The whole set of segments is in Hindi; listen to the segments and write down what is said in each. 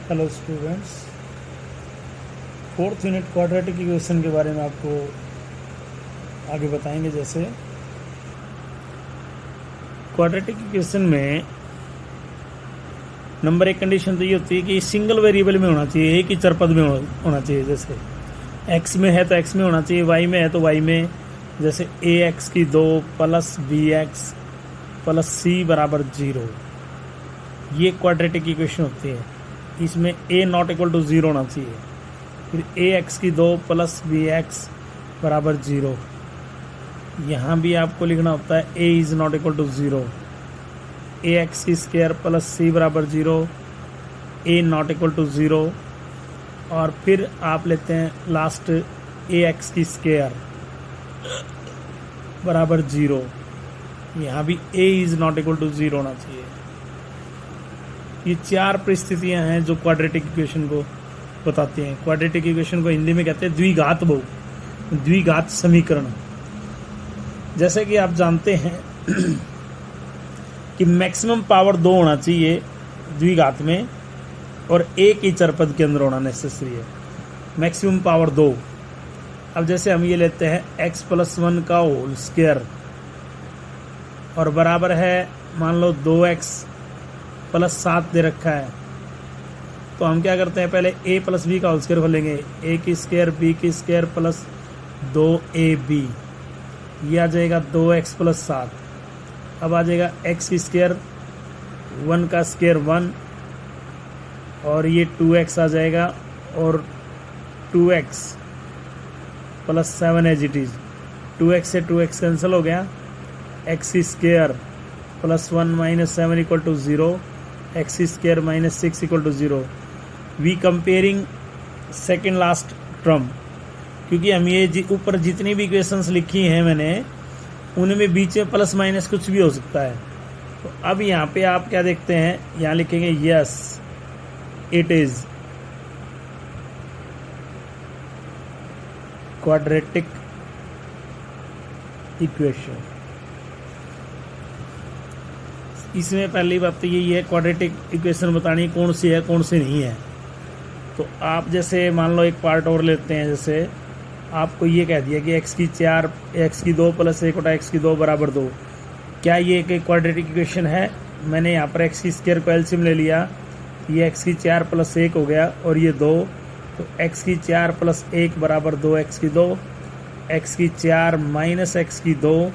Hello students, fourth unit quadratic equation के बारे में आपको आगे बताएंगे। जैसे क्वाड्रेटिक इक्वेशन में नंबर एक कंडीशन तो ये होती है कि सिंगल वेरिएबल में होना चाहिए, एक ही चर पद में होना चाहिए। जैसे एक्स में है तो एक्स में होना चाहिए, वाई में है तो वाई में। जैसे ए एक्स की 2 plus B x plus c बराबर 0, ये क्वाड्रेटिक इक्वेशन होती है। इसमें a नॉट इक्वल टू 0 होना चाहिए। फिर ए एक्स की 2 प्लस बी एक्स बराबर 0, यहाँ भी आपको लिखना होता है a is not equal to 0। A x की स्क्वायर प्लस सी बराबर 0, a नॉट इक्वल टू 0। और फिर आप लेते हैं लास्ट ए एक्स की स्क्वायर बराबर 0, यहाँ भी a is not equal to 0 होना चाहिए। ये चार परिस्थितियां हैं जो क्वाड्रेटिक इक्वेशन को बताती हैं। क्वाड्रेटिक इक्वेशन को हिंदी में कहते हैं द्विघात बहु, द्विघात समीकरण। जैसे कि आप जानते हैं कि मैक्सिमम पावर 2 होना चाहिए द्विघात में और एक ही चरपद के अंदर होना नेसेसरी है। Maximum power 2। अब जैसे हम ये लेते हैं x प्लस 1 का होल स्क्वायर और बराबर है मान लो 2x प्लस 7 दे रखा है, तो हम क्या करते हैं, पहले a प्लस बी का होल स्क्वायर खोलेंगे। a की स्क्वायर बी की स्क्वायर प्लस 2ab, ये आ जाएगा 2x प्लस 7। अब आ जाएगा x की स्क्वायर 1 का स्क्वायर 1 और ये 2x आ जाएगा और 2x plus 7 as it is. 2x से 2x कैंसिल हो गया। x की square plus 1 minus 7 equal to 0, x square minus 6 equal to 0। We comparing second last term, क्योंकि हम ये ऊपर जितनी भी इक्वेशंस लिखी हैं मैंने, उनमें बीच में प्लस माइनस कुछ भी हो सकता है। तो अब यहाँ पे आप क्या देखते हैं, यहाँ लिखेंगे yes it is quadratic equation. इसमें पहली बात तो यही है, क्वाड्रेटिक इक्वेशन बतानी कौन सी है कौन सी नहीं है। तो आप जैसे मान लो एक पार्ट और लेते हैं। जैसे आपको ये कह दिया कि x की 4 x की 2 प्लस 1 बटा x की 2 बराबर 2, क्या ये एक क्वाड्रेटिक इक्वेशन है? मैंने यहाँ पर x की स्क्वायर को एलसीएम ले लिया, ये x की 4 प्लस 1 हो गया और ये 2, तो x की 4 प्लस 1 बराबर 2x की 2, x की 4 माइनस x की 2,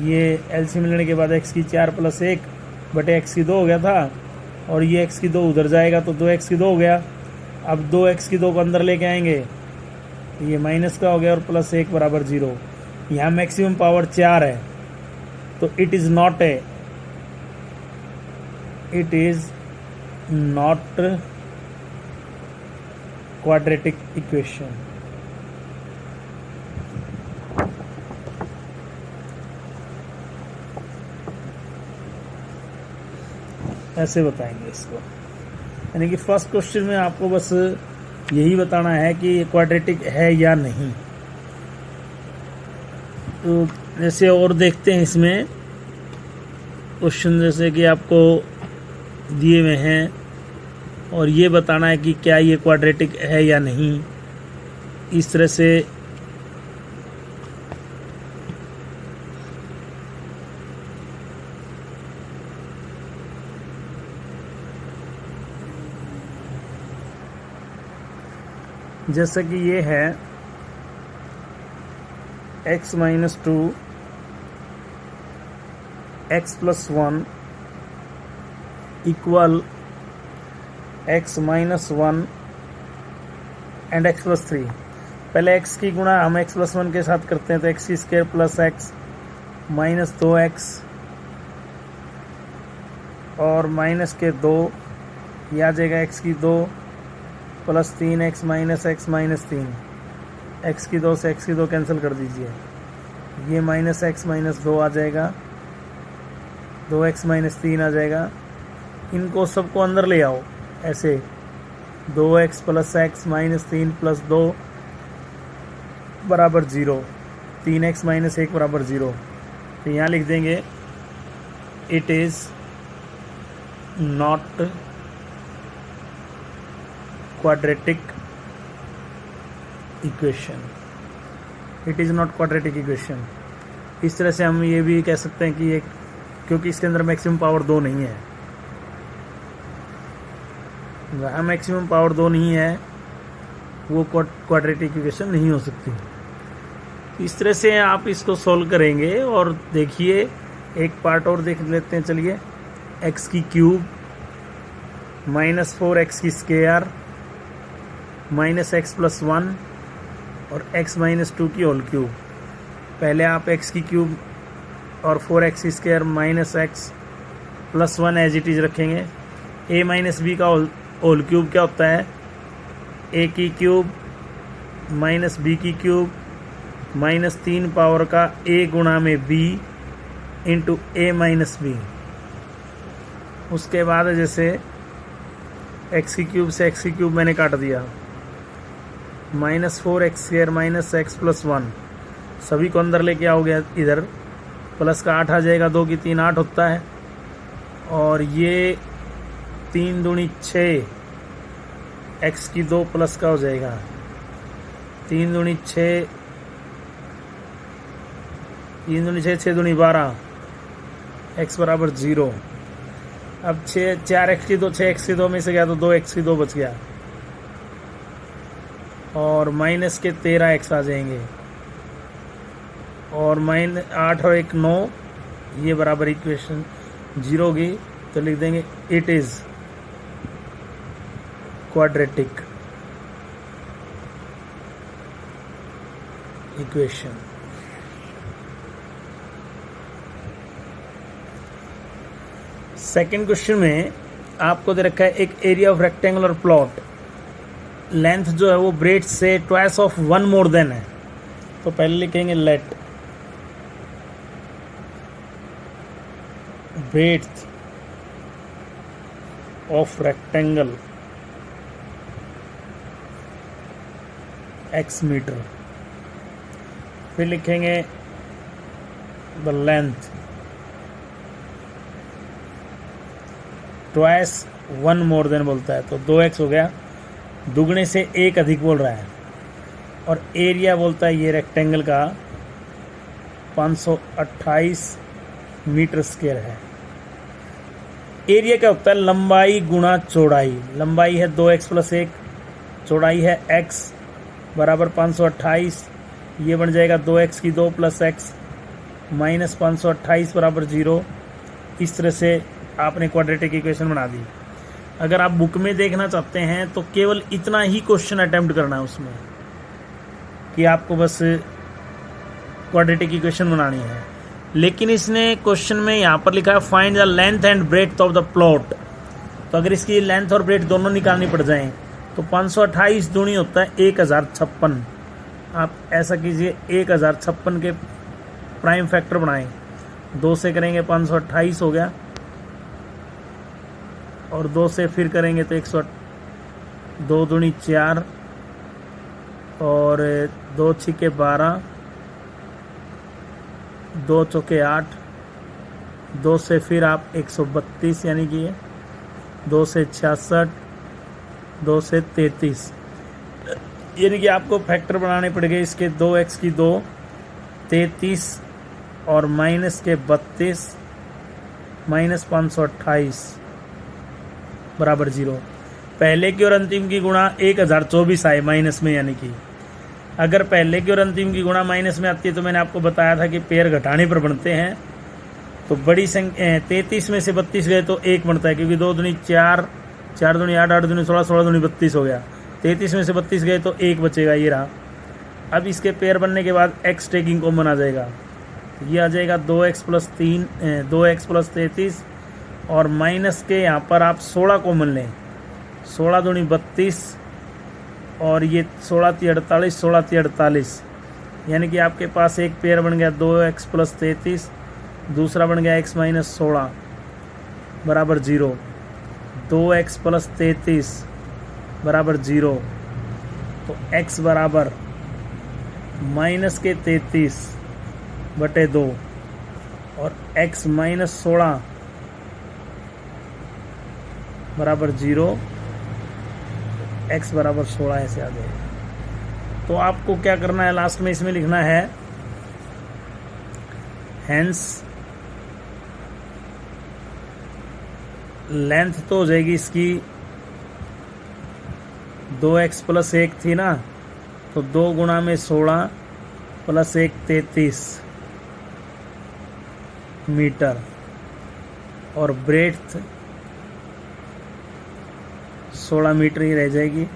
ये एलसीएम लेने के बाद x की 4 प्लस 1 बटे x की 2 हो गया था, और ये x की 2 उधर जाएगा तो 2x की 2 हो गया। अब 2x की 2 को अंदर लेके आएंगे, ये माइनस का हो गया और प्लस 1 बराबर 0। यहाँ मैक्सिमम पावर 4 है, तो it is not quadratic equation. ऐसे बताएंगे इसको, यानी कि फर्स्ट क्वेश्चन में आपको बस यही बताना है कि ये क्वाड्रेटिक है या नहीं। तो जैसे और देखते हैं इसमें क्वेश्चन, जैसे कि आपको दिए हुए हैं और ये बताना है कि क्या ये क्वाड्रेटिक है या नहीं। इस तरह से जैसे कि ये है x minus 2 x plus 1 equal x minus 1 and x plus 3। पहले x की गुणा हम x प्लस 1 के साथ करते हैं, तो x की square plus x minus 2x और माइनस के 2, ये आ जाएगा x की 2 plus 3x minus x minus 3। x की 2 से x की 2 कैंसिल कर दीजिए, ये माइनस x माइनस 2 आ जाएगा, 2x माइनस 3 आ जाएगा। इनको सबको अंदर ले आओ ऐसे, 2x plus x minus 3 plus 2 बराबर 0, 3x माइनस 1 बराबर 0। तो यहाँ लिख देंगे it is not quadratic equation, it is not quadratic equation. इस तरह से हम ये भी कह सकते हैं कि ये, क्योंकि इसके अंदर मैक्सिमम पावर 2 नहीं है, जहाँ मैक्सिमम पावर 2 नहीं है वो क्वाड्रेटिक इक्वेशन नहीं हो सकती। इस तरह से आप इसको सॉल्व करेंगे। और देखिए एक पार्ट और देख लेते हैं, चलिए। एक्स की क्यूब माइनस 4x की स्क्वायर माइनस एक्स प्लस 1 और x माइनस 2 की होल क्यूब। पहले आप x की क्यूब और 4x की square minus x plus 1 as it is रखेंगे। a माइनस बी का होल क्यूब क्या होता है? a की क्यूब माइनस बी की क्यूब माइनस 3 पावर का a गुणा में b into a minus b. उसके बाद जैसे x की क्यूब से x की क्यूब मैंने काट दिया, minus 4x square minus x plus 1, सभी को अंदर लेके आओगे इधर, प्लस का 8 आ जाएगा, 2 की 3 8 होता है, और ये 3 दूनी 6, x की 2 प्लस का हो जाएगा, 3 दूनी 6, 3 दूनी 6, 6 दूनी 12, x बराबर 0। अब 4x की 2, 6x की 2 में से गया तो 2x की 2 बच गया, और माइनस के 13x आ जाएंगे, और माइनस 8 और 1 9, ये बराबर इक्वेशन 0 होगी। तो लिख देंगे it is quadratic equation. Second question में आपको दे रखा है एक area of rectangular plot, length जो है वो ब्रेड से ट्वाइस ऑफ 1 मोर देन है। तो पहले लिखेंगे let breadth of rectangle x metre, फिर लिखेंगे the length twice 1 more than बोलता है, तो 2x हो गया, दुगने से 1 अधिक बोल रहा है, और एरिया बोलता है ये रेक्टेंगल का 528 मीटर स्क्वायर है। एरिया क्या होता है? लंबाई गुणा चौड़ाई। लंबाई है 2x प्लस 1, चौड़ाई है x बराबर 528, ये बन जाएगा 2x की 2 प्लस x माइनस 528 बराबर 0। इस तरह से आपने क्वाड्रेटिक इक्वेशन बना दी। अगर आप बुक में देखना चाहते हैं तो केवल इतना ही क्वेश्चन अटेम्प्ट करना है उसमें, कि आपको बस क्वाड्रेटिक इक्वेशन बनानी है। लेकिन इसने क्वेश्चन में यहाँ पर लिखा है find the length and breadth of the plot. तो अगर इसकी लेंथ और ब्रेड्थ दोनों निकालनी पड़ जाएं तो 528 दूनी होता है 1056। आप ऐसा कीजिए 1056 के प्राइम फैक्टर बनाएं, 2 से करेंगे 528 हो गया, और 2 से फिर करेंगे तो 102 दूनी 4, और 2 छिके 12, 2 चौके 8, 2 से फिर आप 132 यानी कि 2 से 66, 2 से 33, यानी कि आपको फैक्टर बनाने पड़ेंगे इसके 2x की 2 33 और माइनस के 32 माइनस 528 बराबर 0। पहले की और अंतिम की गुणा 1024 आए माइनस में, यानी कि अगर पहले की और अंतिम की गुणा माइनस में आती है तो मैंने आपको बताया था कि पेयर घटाने पर बनते हैं। तो बड़ी संख्या 33 में से 32 गए तो 1 बनता है, क्योंकि 2 दूनी 4, 4 दूनी 8, 8 दूनी 16, 16 दूनी 32 हो गया। 33 में से 32 गए तो 1 बचेगा, ये रहा। अब इसके पेयर बनने के बाद x टेकिंग कॉमन आ जाएगा, ये आ जाएगा 2x प्लस 3, 2x प्लस 33, और माइनस के यहाँ पर आप 16 कॉमन लें, 16 दूनी 32, और ये 16 × 48, 16 × 48, यानी कि आपके पास एक पेयर बन गया 2x प्लस 33, दूसरा बन गया x माइनस 16 बराबर 0। 2x प्लस 33 बराबर 0, तो x बराबर माइनस के 33 बटे 2 और x माइनस 16 बराबर 0। x बराबर 16 ऐसे आ जाएगा। तो आपको क्या करना है, लास्ट में इसमें लिखना है हेंस लेंथ तो हो जाएगी इसकी 2x प्लस 1 थी ना, तो 2 गुणा में 16 प्लस 1 33 मीटर, और ब्रेड्थ 16 मीटर ही रह जाएगी।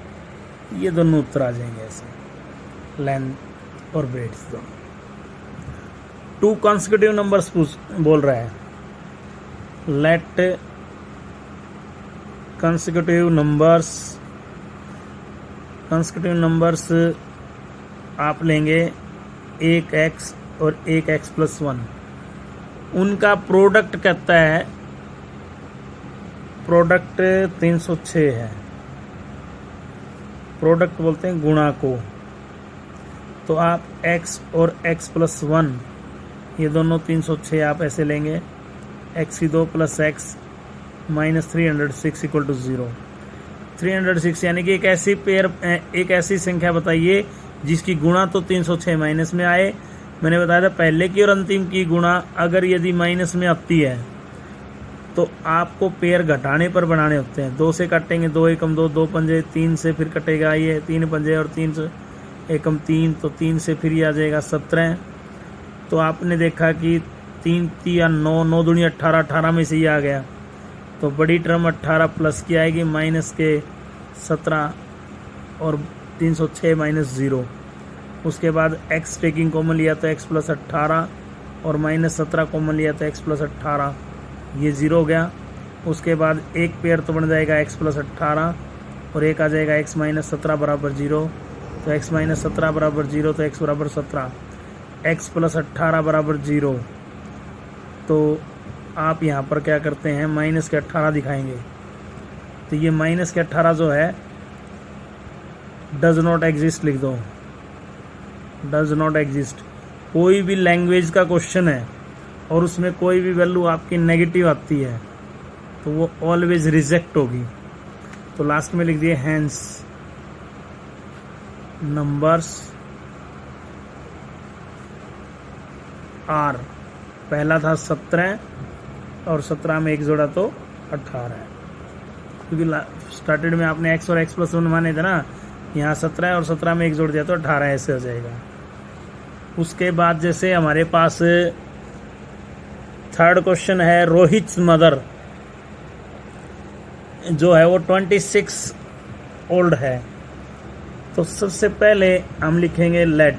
ये दोनों उत्तर आ जाएंगे ऐसे, लेंथ और ब्रेड्थ दोनों। 2 कॉन्सेक्यूटिव नंबर्स बोल रहा है, लेट कंसेक्यूटिव नंबर्स आप लेंगे 1x और 1x प्लस 1, उनका प्रोडक्ट कहता है, प्रोडक्ट 306 है, प्रोडक्ट बोलते हैं गुणा को। तो आप x और x प्लस 1 ये दोनों 306 आप ऐसे लेंगे, x की 2 plus x minus 306 equal to 0। 306 यानी कि एक ऐसी संख्या बताइए जिसकी गुणा तो 306 माइनस में आए। मैंने बताया था पहले की और अंतिम की गुणा अगर यदि माइनस में आती है तो आपको पेयर घटाने पर बनाने होते हैं। 2 से काटेंगे, 2 एकम 2, 2 पंजे 3 से फिर कटेगा ये 3 पंजे और 3 से एकम 3, तो 3 से फिर ये आ जाएगा 17। तो आपने देखा कि 3 या 9, 9 दूनी 18, 18 में से ये आ गया, तो बड़ी टर्म 18 प्लस की आएगी माइनस के 17 और 306 माइनस 0। उसके बाद x टेकिंग कॉमन लिया तो x प्लस 18 और माइनस 17 कॉमन लिया तो x प्लस 18, ये 0 हो गया। उसके बाद एक पेयर तो बन जाएगा x प्लस 18 और एक आ जाएगा x माइनस 17 बराबर 0। तो x माइनस 17 बराबर 0 तो x बराबर 17, x प्लस 18 बराबर 0। तो आप यहाँ पर क्या करते हैं, माइनस के 18 दिखाएंगे। तो ये माइनस के 18 जो है डज नॉट एग्जिस्ट लिख दो, डज नॉट एग्जिस्ट। कोई भी लैंग्वेज का क्वेश्चन है और उसमें कोई भी वैल्यू आपकी नेगेटिव आती है तो वो ऑलवेज रिजेक्ट होगी। तो लास्ट में लिख दिए हैंस नंबर्स आर, पहला था 17 और 17 में एक जोड़ा तो 18 है, क्योंकि स्टार्टेड में आपने x और x प्लस 1 माने थे ना, यहाँ 17 है और 17 में एक जोड़ दिया तो 18 ऐसे हो जाएगा। उसके बाद जैसे हमारे पास थर्ड क्वेश्चन है, रोहित मदर जो है वो 26 ओल्ड है। तो सबसे पहले हम लिखेंगे let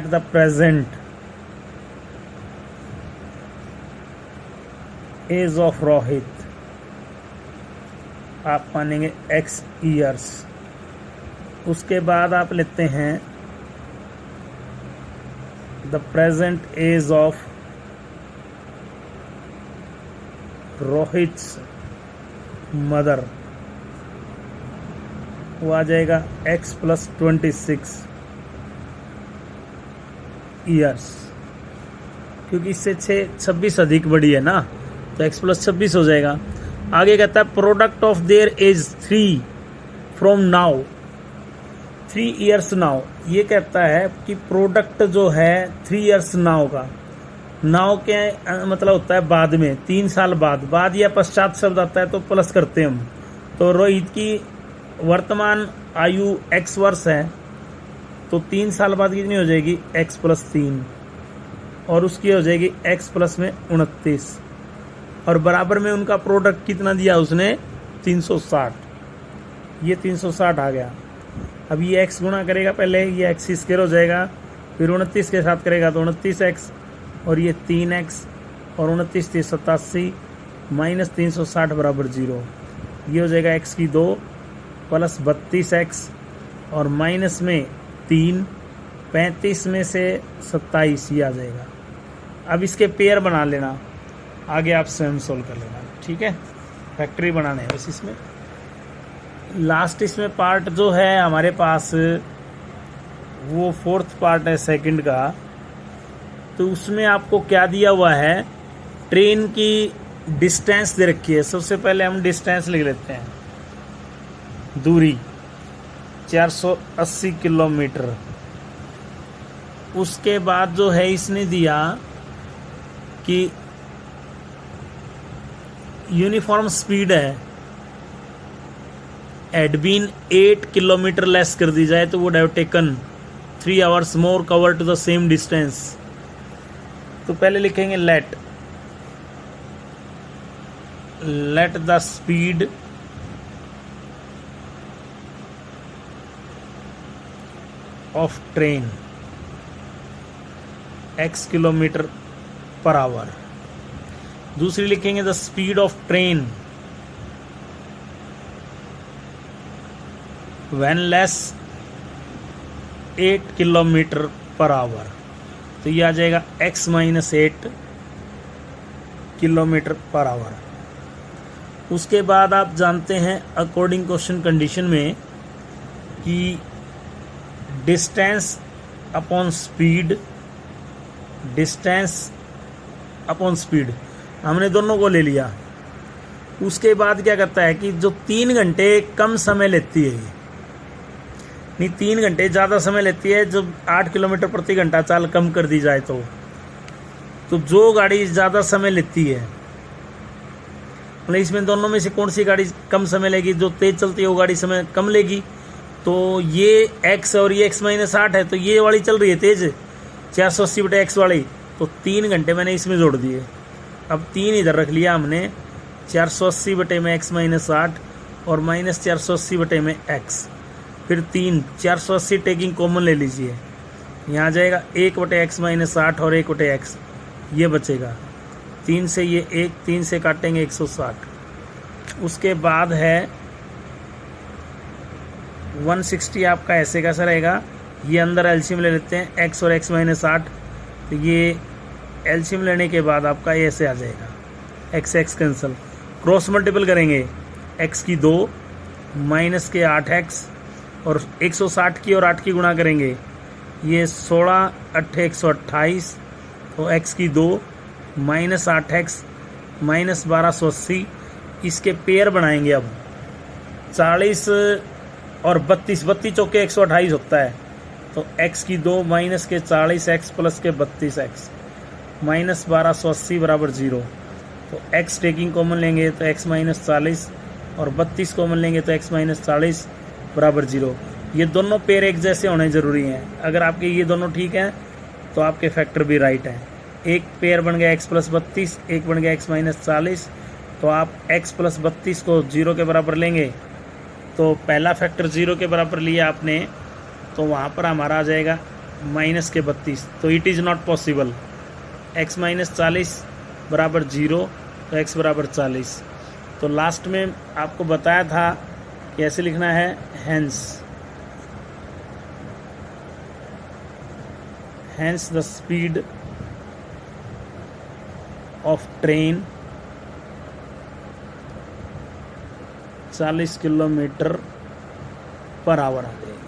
the present age of Rohit, आप मानेंगे x ईयर्स। उसके बाद आप लेते हैं the present age of Rohit's mother, वो आ जाएगा x प्लस 26 ईयर्स, क्योंकि इससे 26 अधिक बड़ी है ना, तो x प्लस 26 हो जाएगा। आगे कहता है product of their age 3 from now 3 years now. ये कहता है कि प्रोडक्ट जो है 3 ईयर्स नाउ का, नाउ के मतलब होता है बाद में, 3 साल बाद या पश्चात शब्द आता है तो प्लस करते हैं हम। तो रोहित की वर्तमान आयु x वर्ष है, तो 3 साल बाद कितनी हो जाएगी x प्लस 3, और उसकी हो जाएगी x प्लस में 29, और बराबर में उनका प्रोडक्ट कितना दिया उसने 360, ये 360 आ गया। अब ये x गुणा करेगा, पहले ये x स्क्वायर हो जाएगा, फिर 29 के साथ करेगा तो 29x, और ये 3x और 29 3 87 माइनस 360 बराबर 0। ये हो जाएगा x की 2 प्लस 32x और माइनस में 3, 35 में से 27 ये आ जाएगा। अब इसके पेयर बना लेना, आगे आप स्वयं सोल्व कर लेना, ठीक है। फैक्ट्री बनाने है बस इसमें। लास्ट इसमें पार्ट जो है हमारे पास वो 4th पार्ट है सेकंड का, तो उसमें आपको क्या दिया हुआ है, ट्रेन की डिस्टेंस दे रखी है। सबसे पहले हम डिस्टेंस लिख लेते हैं, दूरी 480 किलोमीटर। उसके बाद जो है इसने दिया कि यूनिफॉर्म स्पीड है, had been 8 किलोमीटर लेस कर दी जाए तो would have taken 3 hours more cover to the same distance. तो पहले लिखेंगे let the speed of train x kilometre per hour. दूसरी लिखेंगे the speed of train when less 8 kilometre per hour. तो ये आ जाएगा x minus 8 kilometre per hour. उसके बाद आप जानते हैं अकॉर्डिंग क्वेश्चन कंडीशन में कि distance upon speed, distance upon speed हमने दोनों को ले लिया। उसके बाद क्या करता है कि जो 3 घंटे कम समय लेती है, नहीं 3 घंटे ज़्यादा समय लेती है, जब 8 किलोमीटर प्रति घंटा चाल कम कर दी जाए तो जो गाड़ी ज़्यादा समय लेती है, मतलब इसमें दोनों में से कौन सी गाड़ी कम समय लेगी, जो तेज़ चलती है वो गाड़ी समय कम लेगी। तो ये x और ये x माइनस 8 है, तो ये वाली चल रही है तेज़ 480/x वाली, तो 3 घंटे मैंने इसमें जोड़ दिए। अब 3 इधर रख लिया हमने, 480/x माइनस 8 और माइनस 480/x, फिर 3 480 टेकिंग कॉमन ले लीजिए, यहाँ आ जाएगा 1/x माइनस 8 और 1/x, ये बचेगा 3 से ये 1, 3 से काटेंगे 160। उसके बाद है 160 आपका ऐसे कैसा रहेगा, ये अंदर एलसीएम ले लेते हैं x और x माइनस 8, तो ये एलसीएम लेने के बाद आपका ये ऐसे आ जाएगा, x कैंसिल, क्रॉस मल्टीपल करेंगे, x की 2 माइनस के 8x और 160 की और 8 की गुणा करेंगे, ये 16 8 128, तो x की 2 माइनस 8x माइनस 1280, इसके पेयर बनाएंगे। अब 40 और 32 चौके 128 होता है, तो x की 2 माइनस के 40x प्लस के 32x माइनस 1280 बराबर 0। तो x टेकिंग कॉमन लेंगे तो x माइनस 40 और 32 कॉमन लेंगे तो x माइनस 40 बराबर 0। ये दोनों पेयर एक जैसे होने ज़रूरी हैं। अगर आपके ये दोनों ठीक हैं तो आपके फैक्टर भी राइट हैं। एक पेयर बन गया x प्लस 32, एक बन गया x माइनस 40, तो आप x प्लस 32 को 0 के बराबर लेंगे, तो पहला फैक्टर 0 के बराबर लिया आपने, तो वहाँ पर हमारा आ जाएगा माइनस के 32, तो it is not possible. x minus 40 बराबर 0, तो x बराबर 40। तो लास्ट में आपको बताया था कि ऐसे लिखना है, hence the speed of train 40 kilometre per hour आ जाएगी।